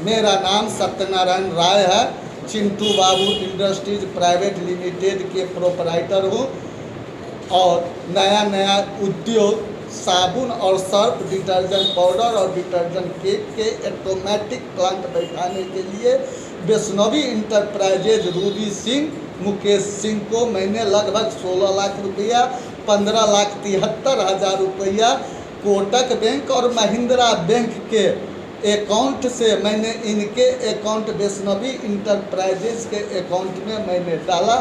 मेरा नाम सत्यनारायण राय है। चिंटू बाबू इंडस्ट्रीज प्राइवेट लिमिटेड के प्रोपराइटर हूँ और नया नया उद्योग साबुन और सर्फ, डिटर्जेंट पाउडर और डिटर्जेंट केक के ऑटोमेटिक प्लांट बैठाने के लिए वैष्णवी इंटरप्राइजेज रूबी सिंह, मुकेश सिंह को मैंने लगभग 16 लाख रुपया, 15,73,000 रुपया कोटक बैंक और महिंद्रा बैंक के अकाउंट से मैंने इनके अकाउंट वैष्णवी इंटरप्राइजेज के अकाउंट में मैंने डाला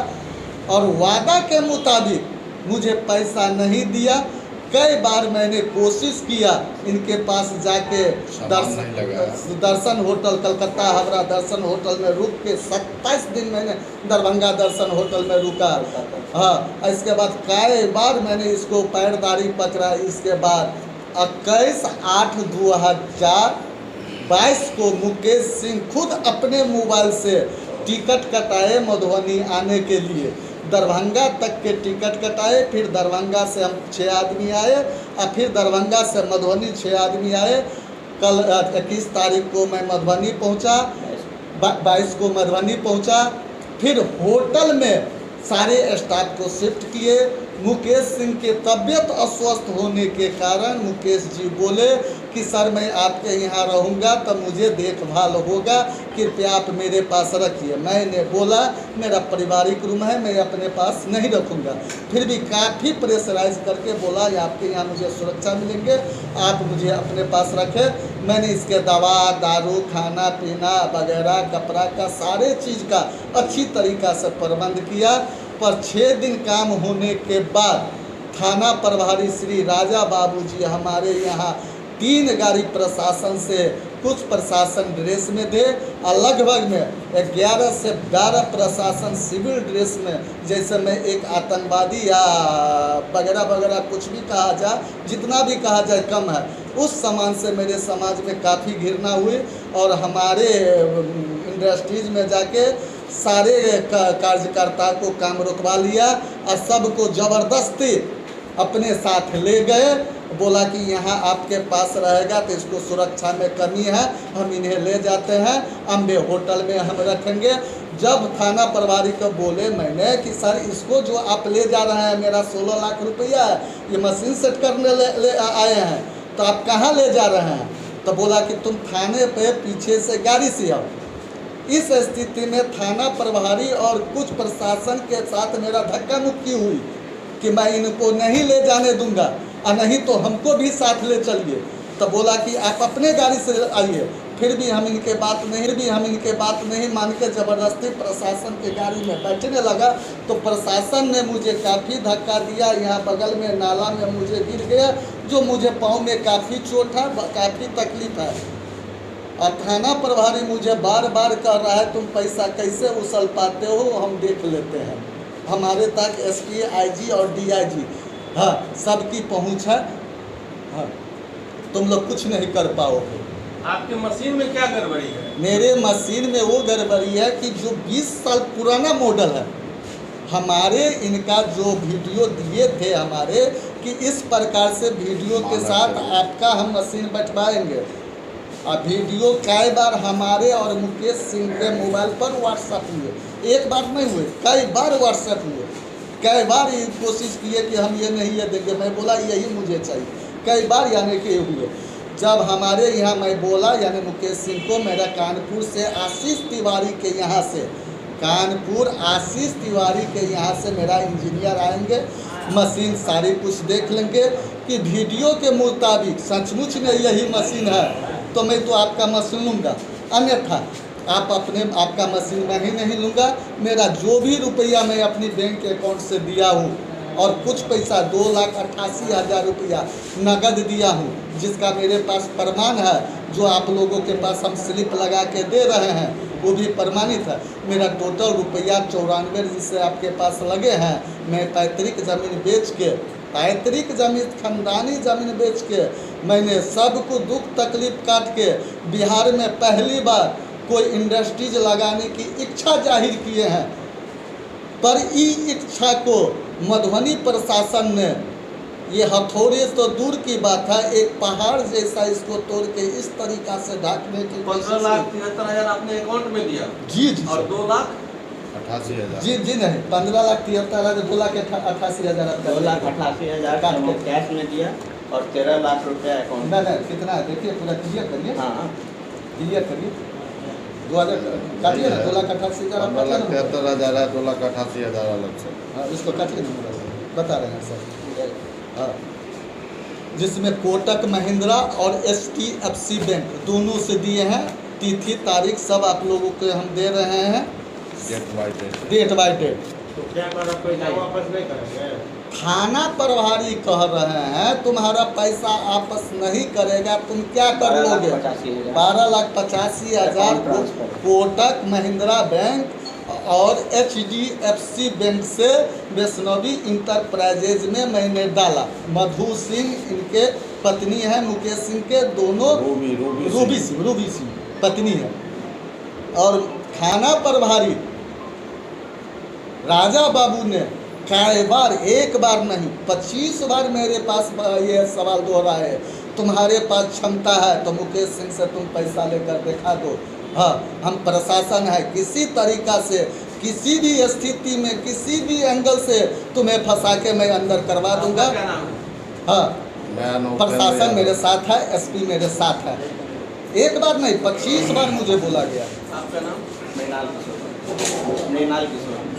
और वादा के मुताबिक मुझे पैसा नहीं दिया। कई बार मैंने कोशिश किया इनके पास जाके दर्शन होटल, कलकत्ता हावड़ा दर्शन होटल में रुक के 27 दिन मैंने दरभंगा दर्शन होटल में रुका। हाँ, इसके बाद कई बार मैंने इसको पैरदारी पकड़ा। इसके बाद 21/8/2022 को मुकेश सिंह खुद अपने मोबाइल से टिकट कटाए मधुबनी आने के लिए। दरभंगा तक के टिकट कटाए, फिर दरभंगा से हम 6 आदमी आए और फिर दरभंगा से मधुबनी 6 आदमी आए। कल 21 तारीख को मैं मधुबनी पहुंचा, 22 को मधुबनी पहुंचा। फिर होटल में सारे स्टाफ को शिफ्ट किए। मुकेश सिंह के तबीयत अस्वस्थ होने के कारण मुकेश जी बोले कि सर मैं आपके यहाँ रहूँगा तब मुझे देखभाल होगा, कृपया आप मेरे पास रखिए। मैंने बोला मेरा पारिवारिक रूम है, मैं अपने पास नहीं रखूँगा। फिर भी काफ़ी प्रेशराइज करके बोला आपके यहाँ मुझे सुरक्षा मिलेंगे, आप मुझे अपने पास रखें। मैंने इसके दवा दारू खाना पीना वगैरह कपड़ा का सारे चीज़ का अच्छी तरीक़ा से प्रबंध किया। पर 6 दिन काम होने के बाद थाना प्रभारी श्री राजा बाबू जी हमारे यहाँ 3 गाड़ी प्रशासन से, कुछ प्रशासन ड्रेस में थे और लगभग में 11 से 12 प्रशासन सिविल ड्रेस में, जैसे मैं एक आतंकवादी या वगैरह वगैरह कुछ भी कहा जाए, जितना भी कहा जाए कम है। उस सामान से मेरे समाज में काफ़ी घृणा हुई और हमारे इंडस्ट्रीज में जाके सारे कार्यकर्ता को काम रुकवा लिया और सबको ज़बरदस्ती अपने साथ ले गए। बोला कि यहाँ आपके पास रहेगा तो इसको सुरक्षा में कमी है, हम इन्हें ले जाते हैं, अम्बे होटल में हम रखेंगे। जब थाना प्रभारी को बोले मैंने कि सर इसको जो आप ले जा रहे हैं मेरा 16 लाख रुपया है, ये मशीन सेट करने ले आए हैं, तो आप कहाँ ले जा रहे हैं? तो बोला कि तुम थाने पे पीछे से गाड़ी से आओ। इस स्थिति में थाना प्रभारी और कुछ प्रशासन के साथ मेरा धक्का मुक्की हुई कि मैं इनको नहीं ले जाने दूंगा और नहीं तो हमको भी साथ ले चलिए। तो बोला कि आप अपने गाड़ी से आइए। फिर भी हम इनके बात नहीं मान के ज़बरदस्ती प्रशासन के गाड़ी में बैठने लगा। तो प्रशासन ने मुझे काफ़ी धक्का दिया, यहाँ बगल में नाला में मुझे गिर गया, जो मुझे पाँव में काफ़ी चोट है, काफ़ी तकलीफ है। और थाना प्रभारी मुझे बार बार कह रहा है तुम पैसा कैसे उछल पाते हो, हम देख लेते हैं। हमारे तक एसपी, आईजी और डीआईजी, हाँ, सबकी पहुंच है। हाँ, तुम लोग कुछ नहीं कर पाओगे। आपके मशीन में क्या गड़बड़ी है? मेरे मशीन में वो गड़बड़ी है कि जो 20 साल पुराना मॉडल है, हमारे इनका जो वीडियो दिए थे हमारे कि इस प्रकार से वीडियो के साथ आपका हम मशीन बैठवाएंगे। और वीडियो कई बार हमारे और मुकेश सिंह के मोबाइल पर व्हाट्सएप हुए, एक बार नहीं हुए, कई बार व्हाट्सएप हुए। कई बार ये कोशिश किए कि हम ये नहीं ये देंगे, मैं बोला यही मुझे चाहिए, कई बार यानी कि हुए। जब हमारे यहाँ मैं बोला यानी मुकेश सिंह को मेरा कानपुर से आशीष तिवारी के यहाँ से, कानपुर आशीष तिवारी के यहाँ से मेरा इंजीनियर आएंगे, मशीन सारी कुछ देख लेंगे कि वीडियो के मुताबिक सचमुच में यही मशीन है तो मैं तो आपका मशीन लूँगा, अन्यथा आपका मशीन मैं ही नहीं लूँगा। मेरा जो भी रुपया मैं अपनी बैंक अकाउंट से दिया हूँ और कुछ पैसा 2,88,000 रुपया नगद दिया हूँ, जिसका मेरे पास प्रमाण है, जो आप लोगों के पास हम स्लिप लगा के दे रहे हैं वो भी प्रमाणित है। मेरा टोटल रुपया 94 जिससे आपके पास लगे हैं, मैं पैतृक ज़मीन बेच के, पैतृक ज़मीन खानदानी ज़मीन बेच के मैंने सबको दुख तकलीफ काट के बिहार में पहली बार कोई इंडस्ट्रीज लगाने की इच्छा जाहिर किए हैं। पर ई इच्छा को मधुबनी प्रशासन ने ये हथौड़े तो दूर की बात है, एक पहाड़ जैसा इसको तोड़ के इस तरीका से ढकने की 15,73,000 आपने अकाउंट में दिया जी जी और 2,88,000 जी जी नहीं 15,73,000 2,88,000 2,88,000 काट के। कैश में दिया और 13 लाख रुपया अकाउंट नहीं नहीं कितना है देखिए, पूरा क्लियर करिए, हाँ क्लियर करिए। 2,000 काटिए ना, 2,88,000 आप काटिए ना। 73,000 है, 2,88,000 अलग से। हाँ, इसको काटिए ना, बता रहे हैं सर। हाँ, जिसमें कोटक महिंद्रा और HDFC बैंक दोनों से दिए हैं, तिथि तारीख सब आप लोगों को हम दे रहे हैं, डेट बाय डेट। तो क्या कर पैसा वापस नहीं करेंगे? थाना प्रभारी कह रहे हैं तुम्हारा पैसा वापस नहीं करेगा, तुम क्या कर लोगे? 12,85,000 कोटक महिंद्रा बैंक और HDFC बैंक से वैष्णवी इंटरप्राइजेज में मैंने डाला। मधु सिंह इनके पत्नी है, मुकेश सिंह के दोनों रूबी सिंह पत्नी है। और थाना प्रभारी राजा बाबू ने कई बार, एक बार नहीं 25 बार मेरे पास ये सवाल दोहराए है, तुम्हारे पास क्षमता है तो मुकेश सिंह से तुम पैसा लेकर दिखा दो। हाँ, हम प्रशासन है, किसी तरीका से किसी भी स्थिति में किसी भी एंगल से तुम्हें फंसा के मैं अंदर करवा दूंगा। क्या नाम है? हाँ, प्रशासन मेरे साथ है, SP मेरे साथ है। एक बार नहीं 25 बार मुझे बोला गया। आपका नाम? मृणाल किशोर।